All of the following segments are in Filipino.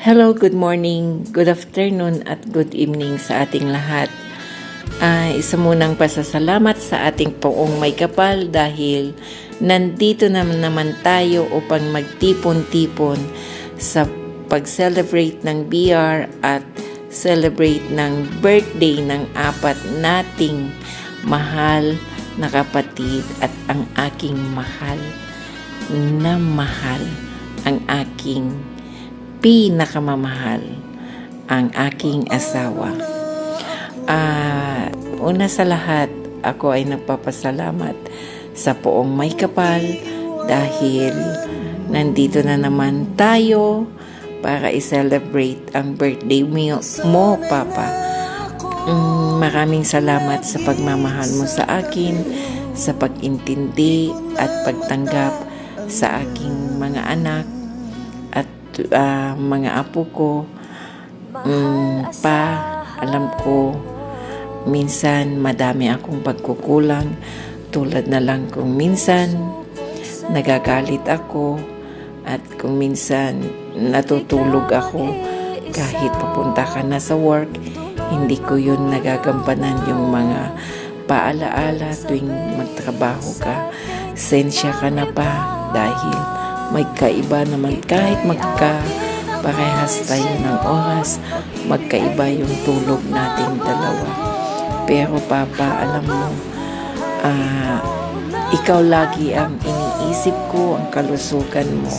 Hello, good morning, good afternoon at good evening sa ating lahat. Isa munang pasasalamat sa ating poong may kapal dahil nandito naman tayo upang magtipon-tipon sa pag-celebrate ng BR at celebrate ng birthday ng apat nating mahal na kapatid at ang aking mahal, ang aking pinakamamahal, ang aking asawa. Una sa lahat, ako ay nagpapasalamat sa poong may kapal dahil nandito na naman tayo para i-celebrate ang birthday mo, Papa. Maraming salamat sa pagmamahal mo sa akin, sa pag-intindi at pagtanggap sa aking mga anak at mga apo ko. Alam ko minsan madami akong pagkukulang, tulad na lang kung minsan nagagalit ako at kung minsan natutulog ako kahit papunta ka na sa work. Hindi ko yun nagagampanan yung mga paalaala tuwing magtrabaho ka. Sensya ka na pa dahil may kaiba naman, kahit magka-parehas tayo ng oras, magkaiba yung tulog nating dalawa. Pero Papa, alam mo, ikaw lagi ang iniisip ko, ang kalusugan mo.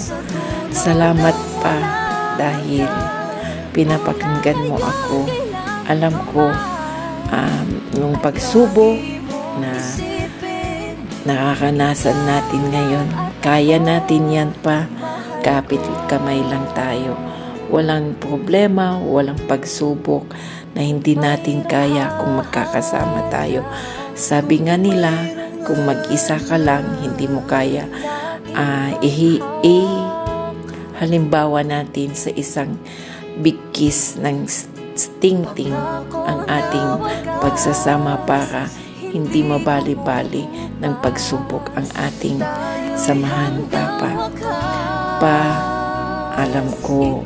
Salamat pa dahil pinapakinggan mo ako. Alam ko, yung pagsubok na nakakanasan natin ngayon, kaya natin yan pa, kapit kamay lang tayo. Walang problema, walang pagsubok na hindi natin kaya kung magkakasama tayo. Sabi nga nila, kung mag-isa ka lang, hindi mo kaya. Halimbawa natin sa isang big kiss ng sting-ting ang ating pagsasama para hindi mabali-bali ng pagsubok ang ating samahan, Papa. Alam ko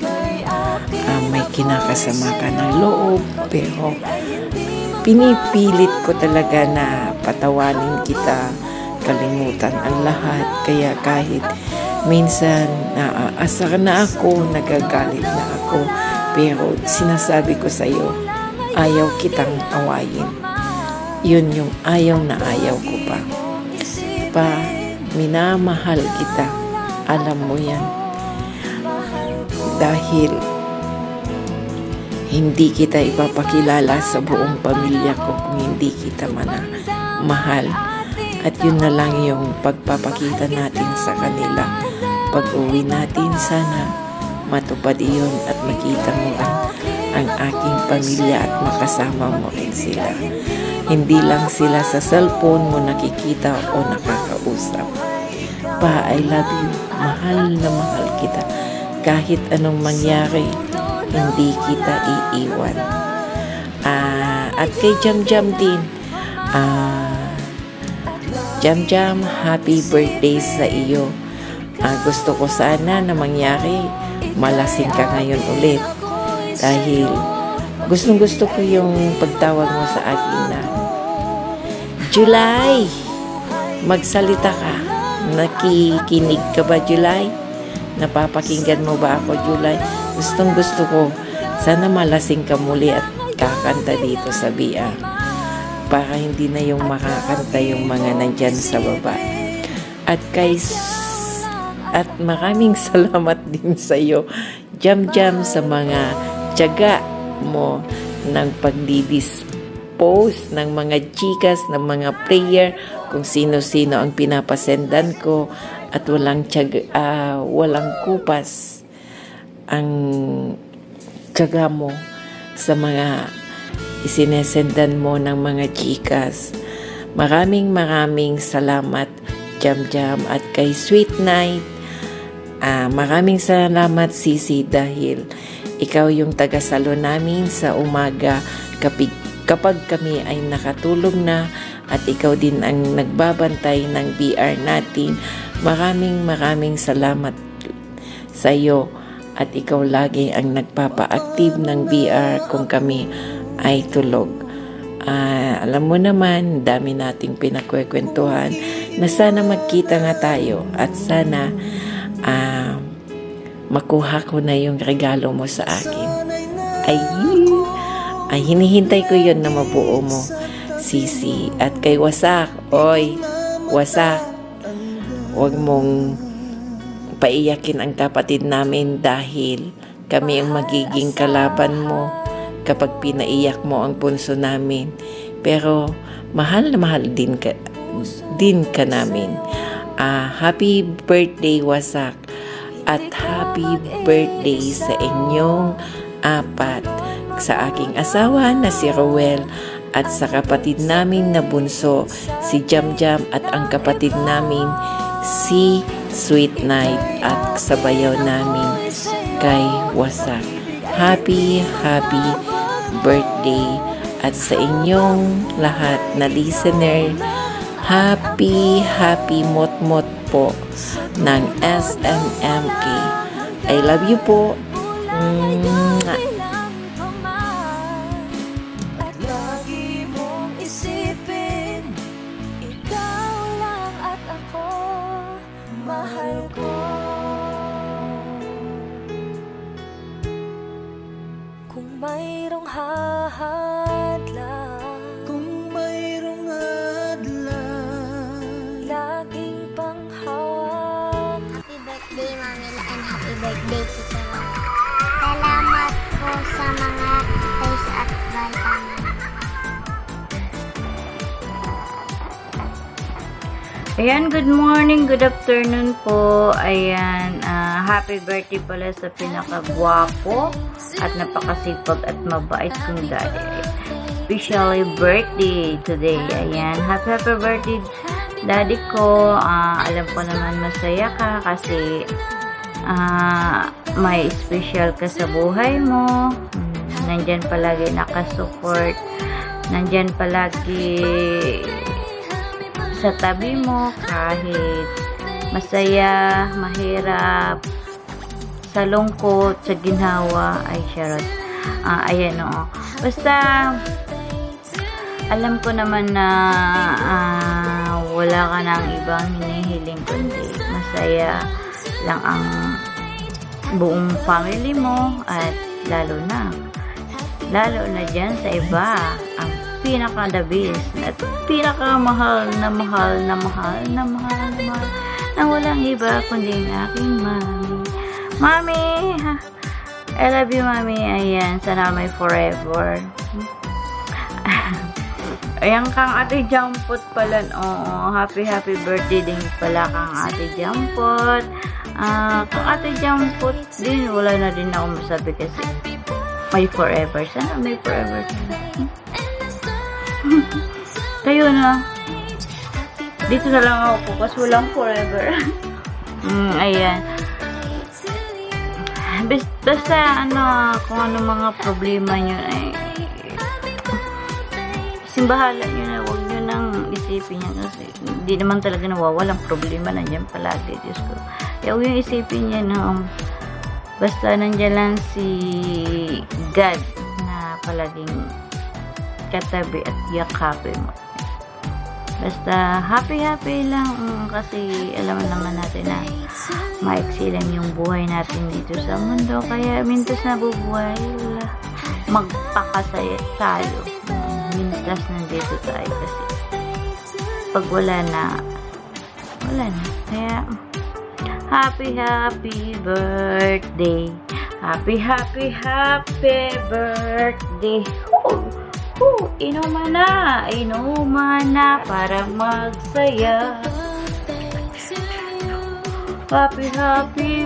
may kinakasama ka ng loob, pero pinipilit ko talaga na patawanin kita, kalimutan ang lahat. Kaya kahit minsan naaasar na ako, nagagalit na ako, pero sinasabi ko sa iyo, ayaw kitang awayin. Yun yung ayaw na ayaw ko pa. Minamahal kita. Alam mo yan. Dahil hindi kita ipapakilala sa buong pamilya ko kung hindi kita mahal. At yun na lang yung pagpapakita natin sa kanila. Pag-uwi natin, sana matupad iyon at makita mo ang aking pamilya at makasama mo rin sila. Hindi lang sila sa cellphone mo nakikita o nakakausap. I love you. Mahal na mahal kita. Kahit anong mangyari, hindi kita iiwan. At kay Jam din, Jam, happy birthday sa iyo. Gusto ko sana na mangyari, malasing ka ngayon ulit. Dahil gustong-gusto ko yung pagtawag mo sa akin na, July, magsalita ka. Nakikinig ka ba, July? Napapakinggan mo ba ako, July? Gustong-gusto ko. Sana malasing ka muli at kakanta dito sa BR. Para hindi na yung makakanta yung mga nandyan sa baba. At maraming salamat din sa iyo, Jam, sa mga tiyaga mo ng pagdidispose ng mga chikas, ng mga prayer, kung sino-sino ang pinapasendan ko, at walang kupas ang tiyaga mo sa mga isinesendan mo ng mga chikas. Maraming salamat, Jam, at kay Sweet Night. Maraming salamat, Sisi, dahil ikaw yung tagasalo namin sa umaga kapag kami ay nakatulog na, at ikaw din ang nagbabantay ng BR natin. Maraming salamat sa iyo at ikaw lagi ang nagpapa-active ng VR kung kami ay tulog. Alam mo naman, dami nating pinagkwekwentuhan na sana magkita nga tayo at sana makuha ko na yung regalo mo sa akin. Ay, hinihintay ko yon na mabuo mo, Sisi. At kay Wasak, oy, Wasak, huwag mong paiyakin ang kapatid namin dahil kami ang magiging kalaban mo kapag pinaiyak mo ang punso namin. Pero mahal na mahal din ka namin. Happy birthday, Wasak, at happy birthday sa inyong apat, sa aking asawa na si Roel at sa kapatid namin na bunso si Jamjam at ang kapatid namin si Sweet Night at sa bayaw namin kay Wasak. Happy birthday at sa inyong lahat na listener, happy mot-mot po ng SMMK. I love you po. Mwah. At lagi mong isipin, ikaw lang at ako, mahal ko. Kung mayroong hadlang, laging panghawak. Happy birthday, Mami La, and happy birthday, Tita La. Salamat po sa mga toys at vitamin. Ayan, good morning, good afternoon po. Ayan, happy birthday pala sa pinakagwapo at napakasipag at mabait kong daddy. Especially birthday today. Ayan, happy birthday daddy ko. Alam ko naman masaya ka kasi may special ka sa buhay mo. Nandyan palagi nakasupport. Nandyan palagi sa tabi mo kahit masaya, mahirap, sa lungkot, sa ginhawa. Ay, charot. Ayan o. Basta alam ko naman na wala ka ng ibang hinihiling kundi masaya lang ang buong family mo at lalo na dyan sa iba ang pinaka-the-best at pinaka-mahal na walang iba kundi ang aking mami. I love you, mami. Ayan, sana may forever. Ayan kang Ate Jampot pala. Oo, happy birthday din pala kang Ate Jampot. Kang Ate Jampot din, wala na din ako masabi kasi may forever. Sana may forever. Kayo na. Dito na lang ako kasi walang forever. Ayan. Basta kung ano mga problema nyo ay simbahala nyo na, huwag nyo nang isipin yan kasi hindi naman talaga nawawalang problema, nandiyan palagi, Diyos ko. Kaya huwag yung isipin yan, basta nandiyan lang si God na palaging katabi at yakapin mo. Basta happy lang kasi alam naman natin na maiksi lang yung buhay natin dito sa mundo, kaya mintas na bubuhay, magpakasaya tayo. Mintas nandito tayo kasi pag wala na kaya happy birthday, happy birthday. Inuman na para magsaya. Happy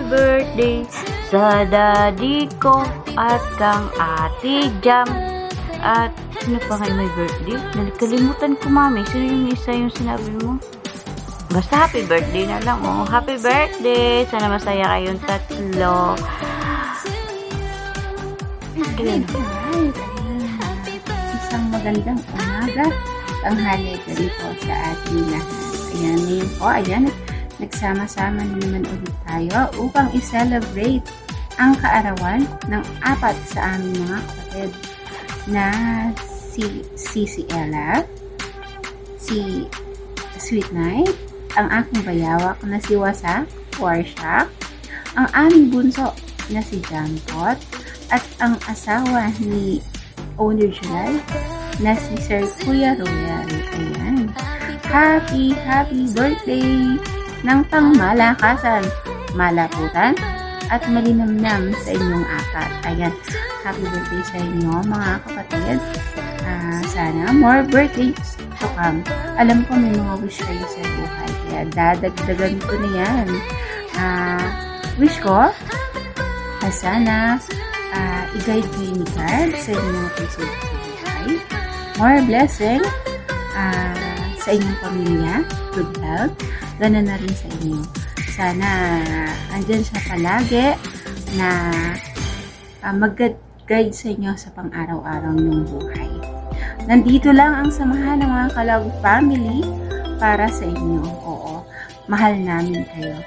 birthday sa daddy ko at kang Ate Jam. At sino pa kayo may birthday? Nakalimutan ko, mami. Sino yung isa yung sinabi mo? Basta happy birthday na lang. Happy birthday. Sana masaya kayong tatlo. Isang magandang umaga. Tanghali ka rin po sa ating lahat. Ayan, ngayon po, nagsama-sama na naman ulit tayo upang i-celebrate ang kaarawan ng 4 sa aming mga kapatid na si Ella, si Sweet Night, ang aking bayawak na si Wasak, Warshak, ang aming bunso na si Jampot, at ang asawa ni Owner July na si Sir Kuya Royal. Ayan. Happy birthday ng pangmalakasan, malaputan, at malinamnam sa inyong apat. Ayan. Happy birthday sa inyo mga kapatid. Sana more birthdays to come. Alam ko may mga wish kayo sa buhay. Kaya dadagdagan ko na yan. Wish ko, sana i-guide kayo ni God sa inyong mga puso sa buhay. More blessing sa inyong pamilya. Good health. Ganun na rin sa inyo. Sana andyan siya palagi na mag-guide sa inyo sa pang-araw-araw niyong buhay. Nandito lang ang samahan ng mga Kalog family para sa inyo. Oo, mahal namin kayo.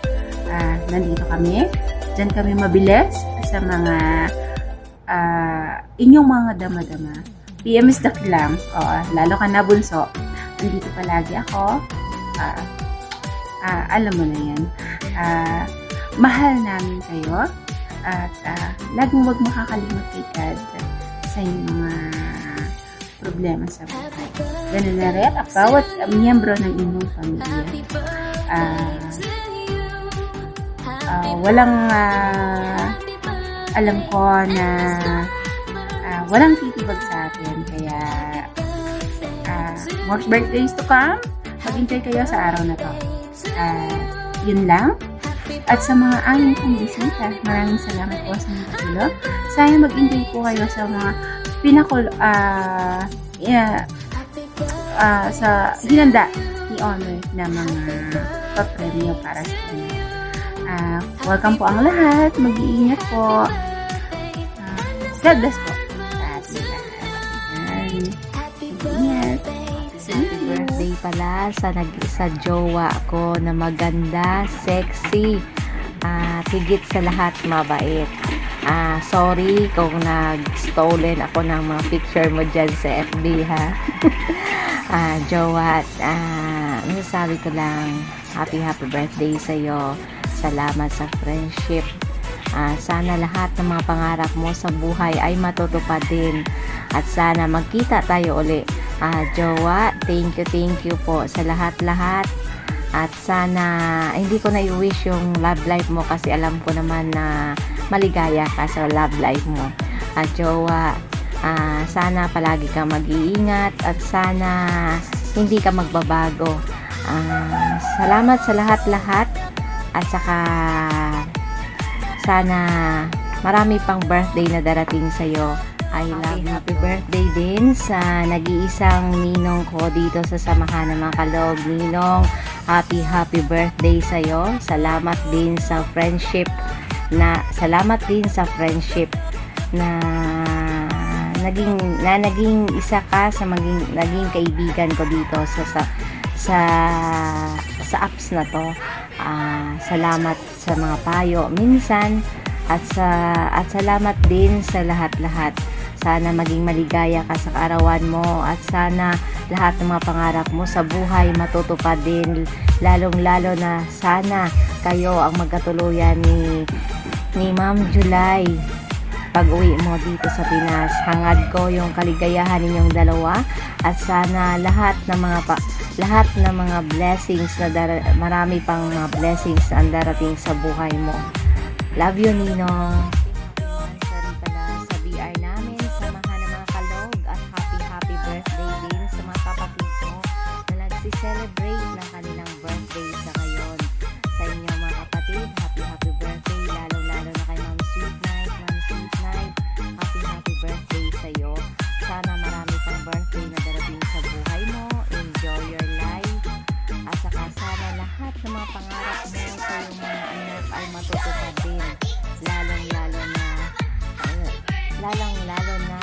Nandito kami. Diyan kami mabilis sa mga inyong mga dama-dama. PMS dak lang. Oo, lalo ka na bunso. Nandito palagi ako. Alam mo na yan. Mahal namin kayo. At laging huwag makakalimot kay God sa inyong mga problema sa buhay. Ganun na rin ang bawat miyembro ng inyong pamilya. Walang alam ko na walang titibag sa atin. Kaya more birthdays to come. Mag-enjoy kayo sa araw na to. Yun lang. At sa mga aming kong bisita, maraming salamat po sa mga tulog. Sana mag-enjoy po kayo sa mga sa hinanda ni Honor na mga papremyo para sa inyo. Welcome po ang lahat. Mag-iingat po. God bless po sa ating lahat. Mag-iingat. Happy birthday pala sa jowa ko na maganda, sexy, higit sa lahat mabait. Sorry kung nag-stolen ako ng mga picture mo dyan sa FB ha. Jowa, masasabi ko lang, happy birthday sa'yo. Salamat sa friendship. Sana lahat ng mga pangarap mo sa buhay ay matutupad din. At sana magkita tayo uli. Jowa, thank you po sa lahat-lahat. At sana, hindi ko na i-wish yung love life mo kasi alam ko naman na maligaya ka sa love life mo. Jowa, sana palagi ka mag-iingat at sana hindi ka magbabago. Salamat sa lahat-lahat at saka sana marami pang birthday na darating sa'yo. I love you. Happy birthday din sa nag-iisang ninong ko dito sa samahan ng mga Kalog. Ninong, happy birthday sa'yo. Salamat din sa friendship na naging isa ka sa naging kaibigan ko dito sa apps na to. Salamat sa mga payo minsan at salamat din sa lahat-lahat. Sana maging maligaya ka sa kaarawan mo at sana lahat ng mga pangarap mo sa buhay matutupad din. Lalong-lalo na sana kayo ang magkatuluyan ni Ma'am July pag uwi mo dito sa Pinas. Hangad ko yung kaligayahan ninyong dalawa at sana lahat ng mga blessings marami pang mga blessings na darating sa buhay mo. Love you, Ninong. Sorry pala sa BR namin, samahan ng mga Kalog at happy birthday din sa mga kapatid mo na nagsi-celebrate ng kanilang birthday sa ngayon. Sa inyo mga kapatid, happy birthday, lalo-lalo na kay Ma'am Sweet Night. Happy birthday sa'yo. Sana marami pang birthday na darating sa buhay mo. Enjoy your life. At saka sana lahat ng mga pangarap mo sa iyong mga anak ay matutupad din. Lalong-lalo na